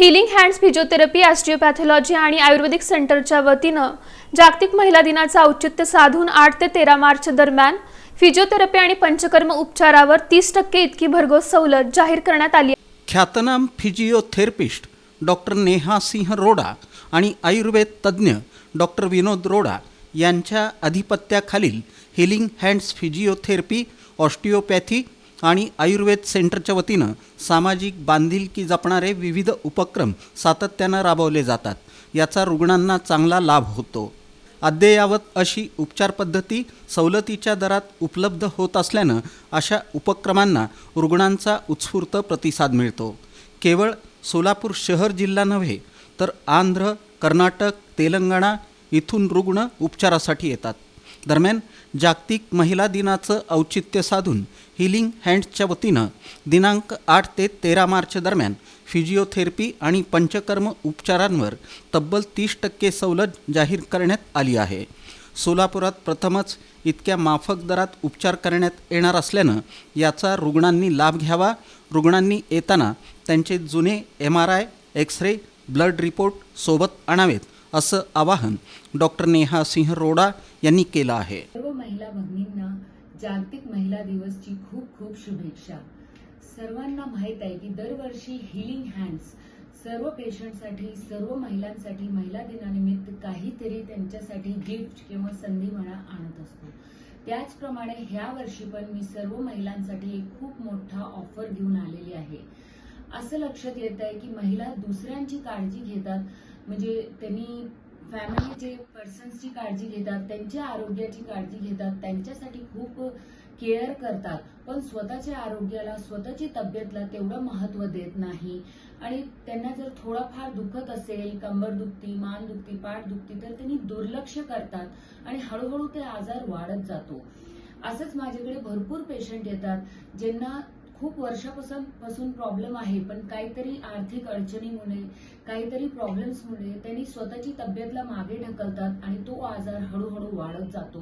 Healing hands physiotherapy, ऑस्टिओपॅथॉलॉजी आणि आयुर्वेदिक सेंटरच्या वतीनं जागतिक महिला दिनाचं औचित्य साधून 8 ते 13 मार्च दरम्यान फिजिओथेरपी आणि पंचकर्म उपचारावर 30% इतकी भरघोस सवलत जाहीर करण्यात आली आहे। ख्यातनाम फिजिओथेरपिस्ट डॉक्टर नेहा सिंह रोडा आणि आयुर्वेद तज्ज्ञ डॉक्टर विनोद रोडा यांच्या अधिपत्याखालील हीलिंग हँड्स फिजिओथेरपी, ऑस्टिओपॅथी आणि आयुर्वेद सेंटरच्या वतीनं सामाजिक बांधिलकी जपणारे विविध उपक्रम सातत्यानं राबवले जातात। याचा रुग्णांना चांगला लाभ होतो। अद्ययावत अशी उपचार पद्धती सवलतीच्या दरात उपलब्ध होत असल्यानं अशा उपक्रमांना रुग्णांचा उत्स्फूर्त प्रतिसाद मिळतो। केवळ सोलापूर शहर जिल्हा नव्हे तर आंध्र, कर्नाटक, तेलंगणा इथून रुग्ण उपचारासाठी येतात। दरम्यान जागतिक महिला दिनाचं औचित्य साधून हीलिंग हँड्सच्या वतीनं दिनांक 8 ते 13 मार्च दरम्यान फिजिओथेरपी आणि पंचकर्म उपचारांवर तब्बल 30% सवलत जाहीर करण्यात आली आहे। सोलापुरात प्रथमच इतक्या माफक दरात उपचार करण्यात येणार असल्यानं याचा रुग्णांनी लाभ घ्यावा। रुग्णांनी येताना त्यांचे जुने MRI, एक्स-रे, ब्लड रिपोर्ट सोबत आणावेत असं आवाहन डॉक्टर नेहा सिंह रोडा यांनी केलं आहे। सर्व महिला भगिनींना जागतिक महिला दिवसची खूप खूप शुभेच्छा। सर्वांना माहित आहे की दरवर्षी हीलिंग हँड्स सर्व पेशंटसाठी, सर्व महिलांसाठी महिला दिनानिमित्त काहीतरी त्यांच्यासाठी गिफ्ट किंवा संधी म्हणा आणत असतो। त्याचप्रमाणे ह्या वर्षी पण मी सर्व महिलांसाठी एक खूप मोठा ऑफर घेऊन आलेली आहे। असं लक्षात येत आहे की महिला दुसऱ्यांची काळजी घेतात, म्हणजे त्यांनी फॅमिलीचे पर्सन्सची काळजी घेतात, त्यांच्या आरोग्याची काळजी घेतात, त्यांच्यासाठी खूप केअर करतात, पण स्वतःच्या आरोग्याला, स्वतःची तब्येतला तेवढं महत्त्व देत नाही। आणि त्यांना जर थोडंफार दुखत असेल, कंबर दुखती, मान दुखती, पाठ दुखती, तर त्यांनी दुर्लक्ष करतात आणि हळूहळू ते आजार वाढत जातो। असंच माझ्याकडे भरपूर पेशंट येतात ज्यांना खूप वर्षापासून प्रॉब्लेम आहे, पण काहीतरी आर्थिक अडचणीमुळे, काहीतरी प्रॉब्लेम्समुळे त्यांनी स्वतःची तब्येतला मागे ढकलतात आणि तो आजार हळूहळू वाढत जातो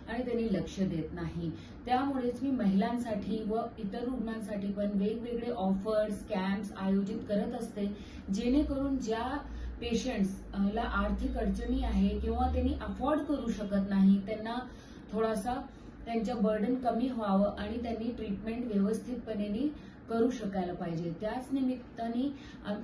आणि त्यांनी लक्ष देत नाही। त्यामुळेच मी महिलांसाठी व इतर रुग्णांसाठी पण वेगवेगळे ऑफर्स, कॅम्प्स आयोजित करत असते, जेणेकरून ज्या पेशंट्सला आर्थिक अडचणी आहे किंवा त्यांनी अफोर्ड करू शकत नाही, त्यांना थोडासा त्यांचं बर्डन कमी व्हावं आणि त्यांनी ट्रीटमेंट व्यवस्थितपणे करू शकायला पाहिजे। त्याच निमित्ताने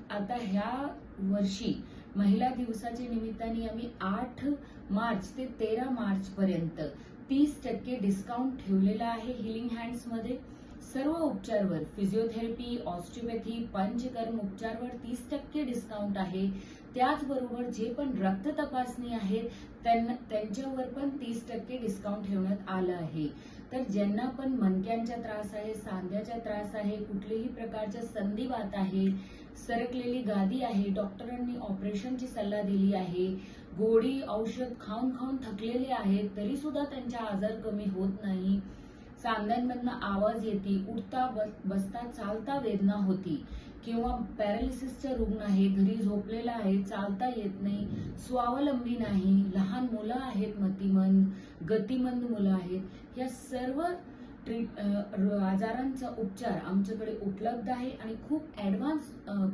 आता ह्या वर्षी महिला दिवसाच्या निमित्ताने आम्ही 8 मार्च ते 13 मार्च पर्यंत 30% डिस्काउंट ठेवलेला आहे। हीलिंग हँड्स मध्ये सर्व उपचारवर, फिजिओथेरपी, ऑस्टिओपॅथी, पंचकर्म उपचारवर 30% डिस्काउंट आहे। त्याचबरोबर जे पण रक्त तपासणी आहेत त्यांच्यावर पण 30% डिस्काउंट ठेवण्यात आलं आहे। तर ज्यांना पण मणक्यांचा त्रास आहे, सांध्याचा त्रास आहे, कुठल्याही प्रकारच्या संधिवात आहे, सरकलेली गादी आहे, डॉक्टरांनी ऑपरेशनची सल्ला दिली आहे, गोळी औषध खाऊन खाऊन थकलेले आहेत तरी सुद्धा त्यांचा आजार कमी होत नाही, सांध्यांमधनं आवाज येते, उठता बसता चालता वेदना होती, किंवा पॅरालिसिसचा रुग्ण आहे, घरी झोपलेला आहे, चालता येत नाही, स्वावलंबी नाही, लहान मुलं आहेत, मतिमंद, गतिमंद मुलं आहेत, या सर्व आजारांचा उपचार आमच्याकडे उपलब्ध आहे आणि खूप ॲडव्हान्स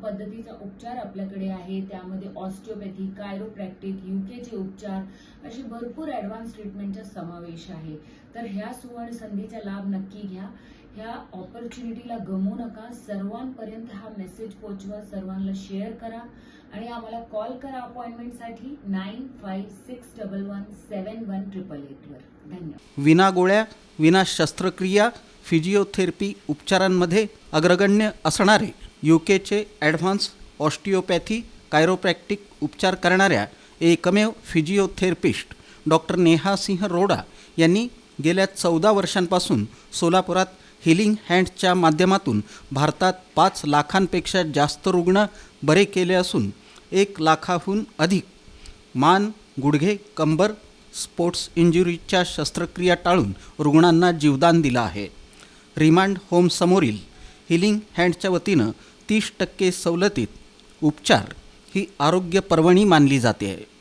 पद्धतीचा उपचार आपल्याकडे आहे। त्यामध्ये ऑस्टिओपॅथी, कायरोप्रॅक्टिक, यूकेचे उपचार असे भरपूर ॲडव्हान्स ट्रीटमेंटचा समावेश आहे। तर ह्या सुवर्ण संधीचा लाभ नक्की घ्या, ह्या ऑपॉर्च्युनिटीला गमवू नका, सर्वांपर्यंत हा मेसेज पोहोचवा, सर्वांना शेअर करा आणि आम्हाला कॉल करा अपॉइंटमेंटसाठी 9561171888 वर। धन्यवाद। विना गोळ्या, विना शस्त्रक्रिया फिजिओथेरपी उपचारांमध्ये अग्रगण्य असणारे यूकेचे ॲडव्हान्स ऑस्टिओपॅथी, कायरोप्रॅक्टिक उपचार करणाऱ्या एकमेव फिजिओथेरपिस्ट डॉक्टर नेहा सिंह रोडा यांनी गेल्या 14 वर्षांपासून सोलापुरात हीलिंग हँड्सच्या माध्यमातून भारतात 5 लाखांपेक्षा जास्त रुग्ण बरे केले असून 1 लाखाहून अधिक मान, गुडघे, कंबर, स्पोर्ट्स इंजुरीच्या शस्त्रक्रिया टाळून रुग्णांना जीवदान दिलं आहे। रिमांड होम समोरील हीलिंग हँड्सच्या वतीनं 30% सवलतीत उपचार ही आरोग्य पर्वणी मानली जाते आहे।